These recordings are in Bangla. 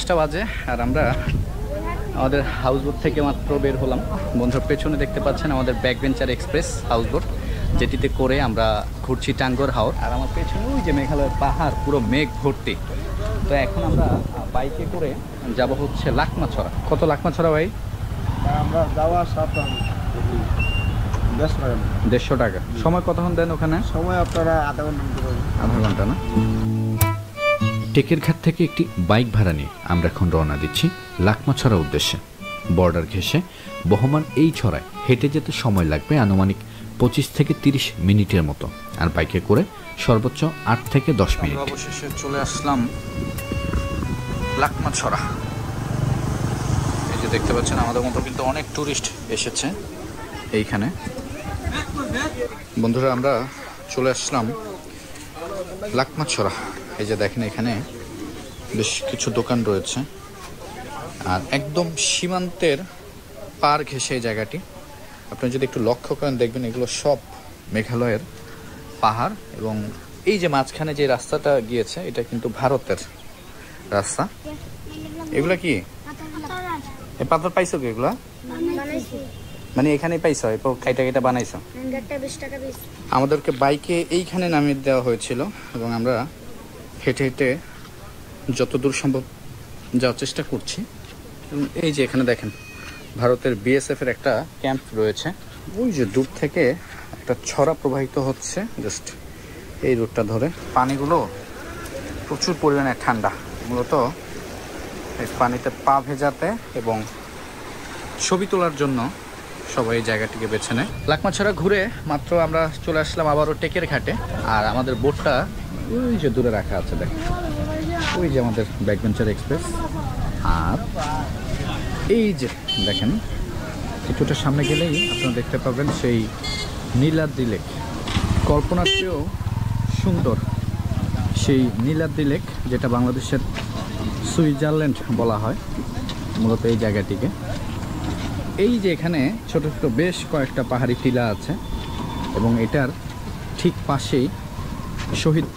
5টা বাজে আর আমরা আমাদের হাউসবোট থেকে মাত্র বের হলাম। বন্ধুর পেছনে দেখতে পাচ্ছেন আমাদের ব্যাকবেঞ্চার এক্সপ্রেস হাউসবোট, যেটিতে করে আমরা ঘুরছি টাঙ্গর হাওর। আর আমার পেছনে ওই যে মেঘালয়ের পাহাড়, পুরো মেঘ ভর্তি। তো এখন আমরা বাইকে করে যাব হচ্ছে লাকমাছড়া। কত লাকমাছড়া ভাই? আমরা যাওয়া 150 টাকা। সময় কতক্ষণ দেন ওখানে? সময় আপনারা আধা ঘন্টা না? টেকেরঘাট থেকে একটি বাইক ভাড়া নিয়ে আমরা এখন রওনা দিচ্ছি লাকমাছড়া উদ্দেশ্যে। বর্ডার ঘেঁষে বহমান এই ছড়ায় হেঁটে যেতে সময় লাগবে আনুমানিক 25 থেকে 30 মিনিটের মতো, আর বাইকে করে সর্বোচ্চ 8 থেকে 10 মিনিট। অবশেষে চলে আসলাম লাকমাছড়া। এই যে দেখতে পাচ্ছেন আমাদের মতো কিন্তু অনেক টুরিস্ট এসেছে এইখানে। বন্ধুরা আমরা চলে আসলাম লাকমাছড়া। এই যে দেখেন এখানে বেশ কিছু দোকান রয়েছে, আর একদম সীমান্তের পার ঘেঁষে এই জায়গাটি। আপনি যদি একটু লক্ষ্য করেন দেখবেন এগুলো সব মেঘালয়ের পাহাড়, এবং এই যে মাঝখানে যে রাস্তাটা গিয়েছে এটা কিন্তু ভারতের রাস্তা। এগুলা কি এই পাথর পাইছো কি? এগুলা মানে এখানেই পাইছো? কাইটা কাইটা বানাইছো? আমাদেরকে বাইকে এইখানে নামিয়ে দেওয়া হয়েছিল এবং আমরা হেঁটে হেঁটে যতদূর সম্ভব যাওয়ার চেষ্টা করছি। এই যে এখানে দেখেন ভারতের বিএসএফ এর একটা ক্যাম্প রয়েছে। ওই যে দূর থেকে একটা ছড়া প্রবাহিত হচ্ছে জাস্ট এই রুটটা ধরে। পানিগুলো প্রচুর পরিমাণে ঠান্ডা, মূলত এই পানিতে পা ভেজাতে এবং ছবি তোলার জন্য সবাই এই জায়গাটিকে বেছে নেয়। লাকমাছড়া ঘুরে মাত্র আমরা চলে আসলাম আবারও টেকের ঘাটে। আর আমাদের বোটটা ওই যে দূরে রাখা আছে, দেখেন ওই যে আমাদের ব্যাকবেঞ্চার এক্সপ্রেস। আর এই যে দেখেন কিছুটা সামনে গেলেই আপনারা দেখতে পাবেন সেই নীলাদ্রি লেক। কল্পনার চেয়েও সুন্দর সেই নীলাদ্রি লেক, যেটা বাংলাদেশের সুইজারল্যান্ড বলা হয় মূলত এই জায়গাটিকে। এই যে এখানে ছোট ছোট বেশ কয়েকটা পাহাড়ি টিলা আছে এবং এটার ঠিক পাশেই শহীদ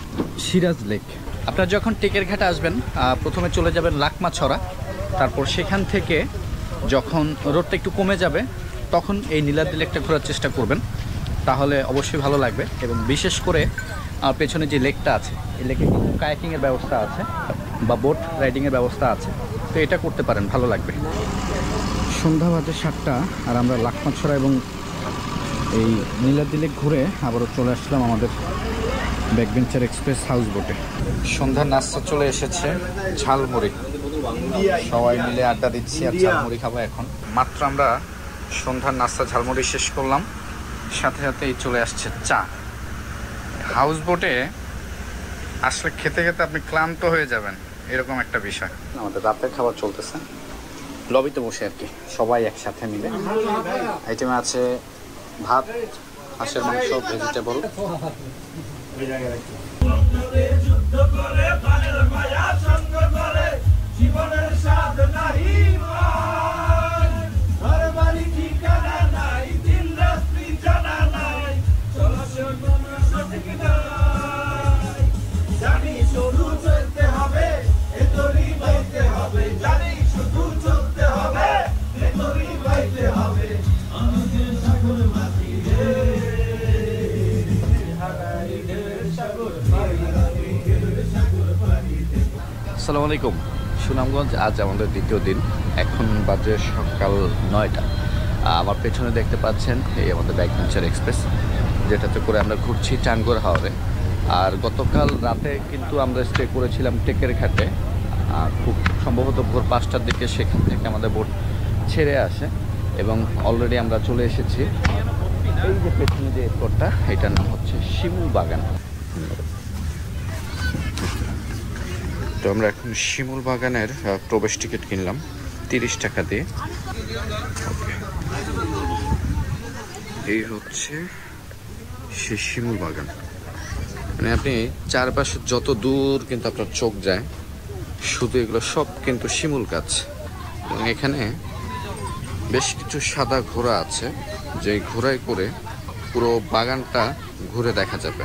সিরাজ লেক। আপনারা যখন টেকের ঘাটে আসবেন প্রথমে চলে যাবেন লাকমাছড়া, তারপর সেখান থেকে যখন রোডটা একটু কমে যাবে তখন এই নীলাদ্রি লেকটা ঘোরার চেষ্টা করবেন, তাহলে অবশ্যই ভালো লাগবে। এবং বিশেষ করে পেছনে যে লেকটা আছে এই লেকে কিন্তু কায়াকিংয়ের ব্যবস্থা আছে বা বোট রাইডিংয়ের ব্যবস্থা আছে, তো এটা করতে পারেন, ভালো লাগবে। সন্ধ্যা বাজে 7টা আর আমরা লাকমাছড়া এবং এই নীলাদ্রি লেক ঘুরে আবারও চলে আসলাম আমাদের ব্যাকবেঞ্চার এক্সপ্রেস হাউস বোটে। সন্ধ্যার নাস্তা চলে এসেছে, ঝালমুড়ি। সবাই মিলে আড্ডা দিচ্ছি আর ঝালমুড়ি খাবো এখন। মাত্র আমরা সন্ধ্যার নাস্তা ঝালমুড়ি শেষ করলাম, সাথে সাথেই চলে আসছে চা। হাউস বোটে আসলে খেতে খেতে আপনি ক্লান্ত হয়ে যাবেন, এরকম একটা বিষয়। আমাদের রাতের খাবার চলতেছে লবিতে বসে আর কি, সবাই একসাথে মিলে। আইটেমে আছে ভাত, হাঁসের মাংস, ভেজিটেবল। আসসালামু আলাইকুম। সুনামগঞ্জ আজ আমাদের দ্বিতীয় দিন, এখন বাজে সকাল 9টা। আমার পেছনে দেখতে পাচ্ছেন এই আমাদের ব্যাকবেঞ্চার এক্সপ্রেস, যেটাতে করে আমরা ঘুরছি টাঙ্গর হাওরে। আর গতকাল রাতে কিন্তু আমরা স্টে করেছিলাম টেকের ঘাটে, খুব সম্ভবত ভোর 5টার দিকে সেখান থেকে আমাদের বোট ছেড়ে আসে এবং অলরেডি আমরা চলে এসেছি এই যে পেছনে যে এয়ারপোর্টটা, এটার নাম হচ্ছে শিমুল বাগান। তো আমরা এখন শিমুল বাগানের প্রবেশ টিকিট কিনলাম 30 টাকা দিয়ে। এই হচ্ছে সে শিমুল বাগান। মানে আপনি চারপাশে যত দূর কিন্তু আপনার চোখ যায় শুধু এগুলো সব কিন্তু শিমুল গাছ। এবং এখানে বেশ কিছু সাদা ঘোড়া আছে, যে ঘোড়ায় করে পুরো বাগানটা ঘুরে দেখা যাবে।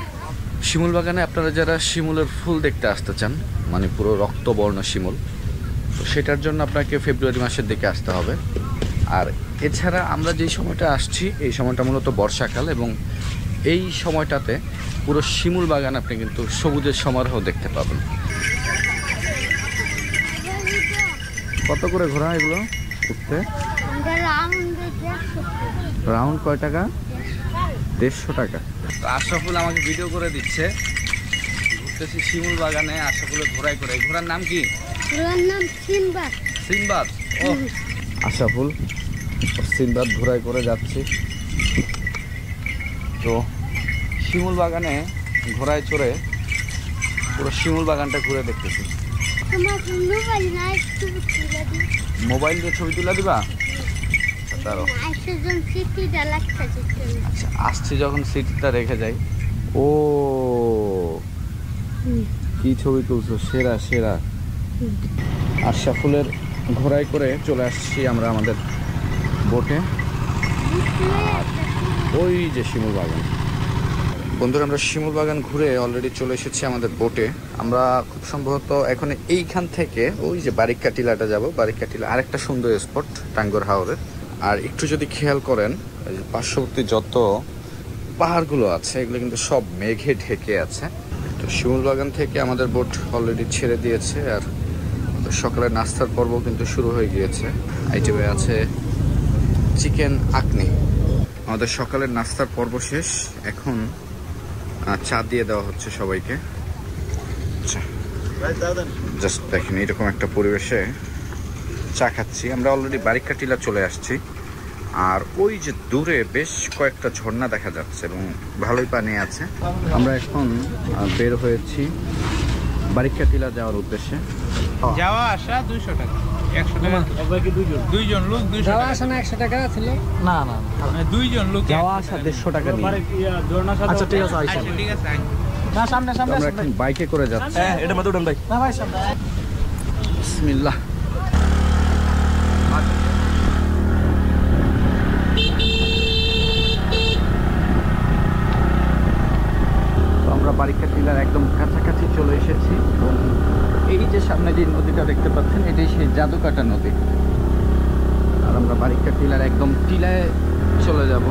শিমুল বাগানে আপনারা যারা শিমুলের ফুল দেখতে আসতে চান, মানে পুরো রক্তবর্ণ শিমুল, তো সেটার জন্য আপনাকে ফেব্রুয়ারি মাসের দিকে আসতে হবে। আর এছাড়া আমরা যেই সময়টা আসছি এই সময়টা মূলত বর্ষাকাল, এবং এই সময়টাতে পুরো শিমুল বাগান আপনি কিন্তু সবুজের সমারোহ দেখতে পাবেন। কত করে ঘোরা এগুলো উঠতে? রাউন্ড কয় টাকা? 150 টাকা। তো আশরাফুল আমাকে ভিডিও করে দিচ্ছে, ঘুরতেছি শিমুল বাগানে আশরাফুলের ঘোরাই করে। ঘোড়ার নাম কি? সিনবাদ। ও আশরাফুল সিনবাদ ঘোরাই করে যাচ্ছি। তো শিমুল বাগানে ঘোড়ায় চড়ে পুরো শিমুল বাগানটা ঘুরে দেখতেছি। মোবাইল দিয়ে ছবি তুলে দিবা? আচ্ছা, আসছি যখন সিটটা রেখে যাই। ও কি ছবি তুলছো, সেরা সেরা। আশরাফুলের ঘোড়ায় করে চলে আসছি আমরা আমাদের বোটে। ওই যে শিমুল বাগান। বন্ধুরা, আমরা শিমুল বাগান ঘুরে অলরেডি চলে এসেছি আমাদের বোটে। আমরা খুব সম্ভবত এখন এইখান থেকে ওই যে বারিক্কা টিলাটা যাব। বারিক্কা টিলা আরেকটা সুন্দর স্পট টাঙ্গুয়ার হাওরের। আর একটু যদি খেয়াল করেন পার্শ্ববর্তী যত পাহাড়গুলো আছে এগুলো কিন্তু সব মেঘে ঢেকে আছে। তো শিমুল বাগান থেকে আমাদের বোট অলরেডি ছেড়ে দিয়েছে, আর সকালে নাস্তার পর্ব কিন্তু শুরু হয়ে গিয়েছে। আইটেমে আছে চিকেন আকনি। আমাদের সকালের নাস্তার পর্ব শেষ, এখন চা দিয়ে দেওয়া হচ্ছে সবাইকে। জাস্ট দেখেন এরকম একটা পরিবেশে চা খাচ্ছি। আমরা অলরেডি বারিক্কা টিলা চলে আসছি, আর ওই যে দূরে বেশ কয়েকটা ঝর্ণা দেখা যাচ্ছে এবং ভালোই পানি আছে। আমরা এখন বের হয়েছি বারিক্কা টিলা যাওয়ার উদ্দেশ্যে। যাওয়া আসা 200 টাকা, 100 টাকা। দুইজন লোক 200 টাকা। আসা না 100 টাকা ছিল? না না, দুইজন লোক যাওয়া আসা 150 টাকা নিয়ে। আচ্ছা ঠিক আছে, আচ্ছা ঠিক আছে। না সামনে সামনে আমরা এখন বাইকে করে যাচ্ছি। হ্যাঁ, এটা মধ্যে উঠান ভাই। না ভাই সামনে। বিসমিল্লাহ। তো আমরা বারিক্কা টিলার একদম কাছাকাছি চলে এসেছি। এই যে সামনে যে নদীটা দেখতে পাচ্ছেন এটাই সেই জাদুকাটা নদী। আর আমরা বারিক্কা টিলার একদম টিলায় চলে যাব।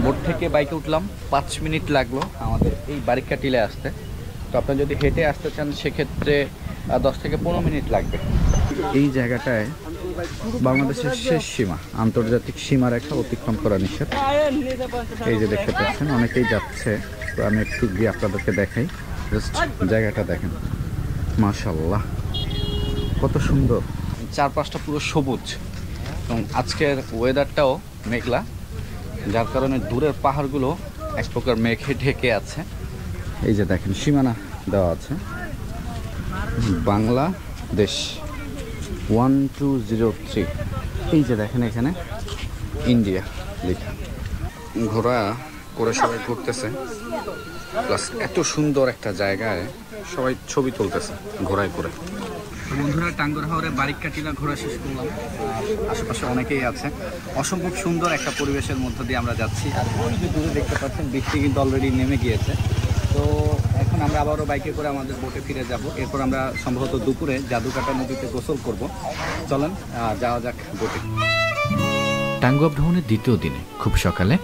বোট থেকে বাইকে উঠলাম, 5 মিনিট লাগলো আমাদের এই বারিক্কা টিলায় আসতে। তো আপনি যদি হেঁটে আসতে চান সেক্ষেত্রে 10 থেকে 15 মিনিট লাগবে। এই জায়গাটায় বাংলাদেশের শেষ সীমা, আন্তর্জাতিক সীমারেখা অতিক্রম করা নিষেধ। এই যে দেখতে পাচ্ছেন অনেকেই যাচ্ছে, তো আমি একটু গিয়ে আপনাদেরকে দেখাই। জাস্ট জায়গাটা দেখেন, মাশাআল্লাহ কত সুন্দর। চারপাশটা পুরো সবুজ এবং আজকের ওয়েদারটাও মেঘলা, যার কারণে দূরের পাহাড়গুলো এক প্রকার মেঘে ঢেকে আছে। এই যে দেখেন সীমানা দেওয়া আছে, বাংলাদেশ 1203। এই যে দেখেন এখানে ইন্ডিয়া লেখা। ঘোড়া করে সবাই ঘুরতেছে, প্লাস এত সুন্দর একটা জায়গায় সবাই ছবি তুলতেছে ঘোড়ায় করে। বন্ধুরা, টাঙ্গুয়ার হাওরে বারিক্কা টিলা ঘোরা শেষ করলাম। আশেপাশে অনেকেই আছে, অসম্ভব সুন্দর একটা পরিবেশের মধ্যে দিয়ে আমরা যাচ্ছি। আর ওই যে দূরে দেখতে পাচ্ছেন বৃষ্টি কিন্তু অলরেডি নেমে গিয়েছে। তো এখন আমরা আবারও বাইকে করে আমাদের বোটে ফিরে যাব। এরপর আমরা সম্ভবত দুপুরে জাদুকাটা নদীতে গোসল করব। চলেন যাওয়া যাক বোটে। টাঙ্গুয়া ভ্রমণের দ্বিতীয় দিনে খুব সকালে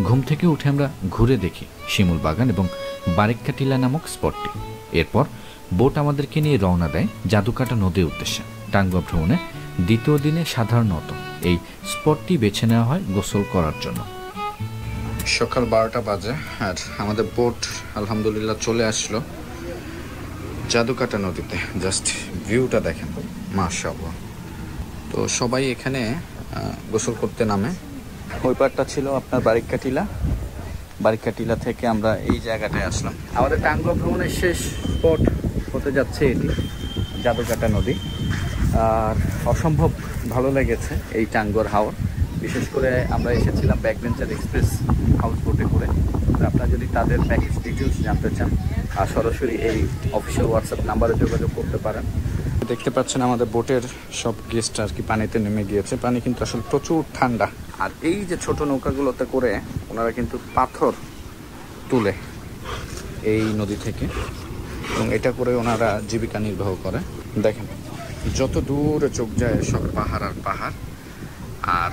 ঘুম থেকে উঠে আমরা ঘুরে দেখি শিমুল বাগান এবং বারিক্কা টিলা নামক স্পটটি। এরপর বোট আমাদেরকে নিয়ে রওনা দেয় জাদুকাটা নদীর উদ্দেশ্যে। টাঙ্গুয়া ভ্রমণে দ্বিতীয় দিনে সাধারণত এই স্পটটি বেছে নেওয়া হয় গোসল করার জন্য। সকাল 12টা বাজে আর আমাদের বোট আলহামদুলিল্লাহ চলে আসলো জাদুকাটা নদীতে। জাস্ট ভিউটা দেখেন, মাশাআল্লাহ। তো সবাই এখানে গোসল করতে নামে। ওই পারটা ছিল আপনার বারিক্কা টিলা। বারিক্কা টিলা থেকে আমরা এই জায়গাটায় আসলাম। আমাদের টাঙ্গুয়া ভ্রমণের শেষ স্পট হতে যাচ্ছে এটি জাদুকাটা নদী। আর অসম্ভব ভালো লেগেছে এই টাঙ্গুয়ার হাওর। বিশেষ করে আমরা এসেছিলাম ব্যাকবেঞ্চার এক্সপ্রেস হাউস বোটে করে। তো আপনারা যদি তাদের প্যাকেজ ডিটেলস জানতে চান আর সরাসরি এই অফিসিয়াল হোয়াটসঅ্যাপ নাম্বারে যোগাযোগ করতে পারেন। দেখতে পাচ্ছেন আমাদের বোটের সব গেস্ট আর কি পানিতে নেমে গিয়েছে। পানি কিন্তু আসলে প্রচুর ঠান্ডা। আর এই যে ছোট নৌকাগুলোতে করে ওনারা কিন্তু পাথর তুলে এই নদী থেকে। এবং এটা করে ওনারা জীবিকা নির্বাহ করে। দেখেন যত দূরে চোখ যায় সব পাহাড় আর পাহাড়। আর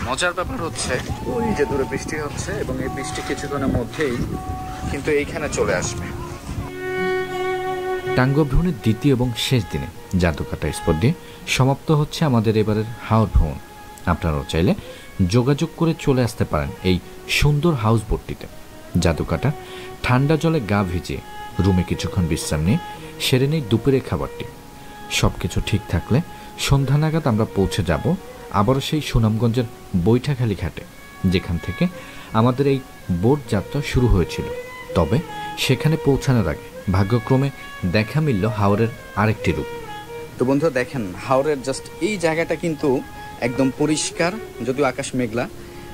মজার ব্যাপার হচ্ছে ওই যে দূরে বৃষ্টি হচ্ছে এবং এই বৃষ্টি কিছুক্ষণের মধ্যেই কিন্তু এইখানে চলে আসবে। টাঙ্গুয়া ভ্রমণের দ্বিতীয় এবং শেষ দিনে জাদুকাটা স্পট দিয়ে সমাপ্ত হচ্ছে আমাদের এবারের হাওর ভ্রমণ। আপনারাও চাইলে যোগাযোগ করে চলে আসতে পারেন এই সুন্দর হাউস বোটটিতে। জাদুকাটা ঠান্ডা জলে গা ভিজিয়ে রুমে কিছুক্ষণ বিশ্রাম নিয়ে সেরে নেই দুপুরের খাবারটি। সব কিছু ঠিক থাকলে সন্ধ্যা নাগাদ আমরা পৌঁছে যাব আবারও সেই সুনামগঞ্জের বৈঠাখালী ঘাটে, যেখান থেকে আমাদের এই বোট যাত্রা শুরু হয়েছিল। তবে সেখানে পৌঁছানোর আগে ভাগ্যক্রমে দেখা মিলল হাওরের আরেকটি রূপ। তো বন্ধুরা দেখেন হাওরের জাস্ট এই জায়গাটা কিন্তু একদম পরিষ্কার, যদিও আকাশ মেঘলা।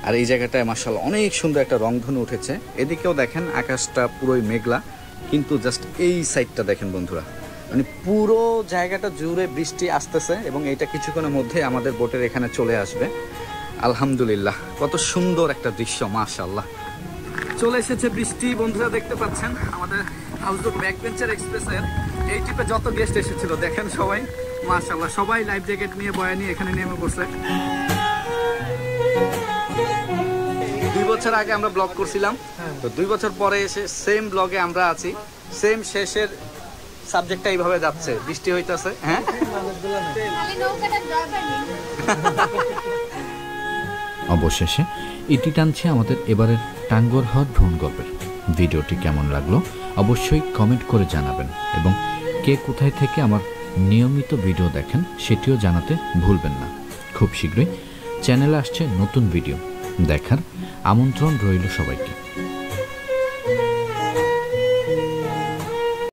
আর এই জায়গাটায় মাশাআল্লাহ অনেক সুন্দর একটা রংধনু উঠেছে। এদিকেও দেখেন আকাশটা পুরোই মেঘলা, কিন্তু জাস্ট এই সাইডটা দেখেন বন্ধুরা, মানে পুরো জায়গাটা জুড়ে বৃষ্টি আসতেছে এবং এটা কিছুক্ষণের মধ্যে আমাদের বোটের এখানে চলে আসবে। আলহামদুলিল্লাহ, কত সুন্দর একটা দৃশ্য, মাশাআল্লাহ। চলে এসেছে বৃষ্টি বন্ধুরা, দেখতে পাচ্ছেন আমাদের হাউসবোট ব্যাকবেঞ্চার এক্সপ্রেসের এই ট্রিপে যত গেস্ট এসেছিল দেখেন সবাই মাশাআল্লাহ সবাই লাইফ জ্যাকেট নিয়ে বয়া নিয়ে এখানে নেমে পড়ছে। 2 বছর আগে আমরা ব্লগ করছিলাম, তো 2 বছর পরে এসে সেম ব্লগে আমরা আছি। সেম শেষের সাবজেক্টটা এইভাবে যাচ্ছে, বৃষ্টি হইতাছে। হ্যাঁ, অবশেষে এটি টানছে আমাদের এবারের টাঙ্গুয়ার হাওর ভ্রমণ গল্পের। ভিডিওটি কেমন লাগলো অবশ্যই কমেন্ট করে জানাবেন এবং কে কোথায় থেকে আমার নিয়মিত ভিডিও দেখেন সেটিও জানাতে ভুলবেন না। খুব শীঘ্রই চ্যানেলে আসছে নতুন ভিডিও, দেখার আমন্ত্রণ রইল সবাইকে।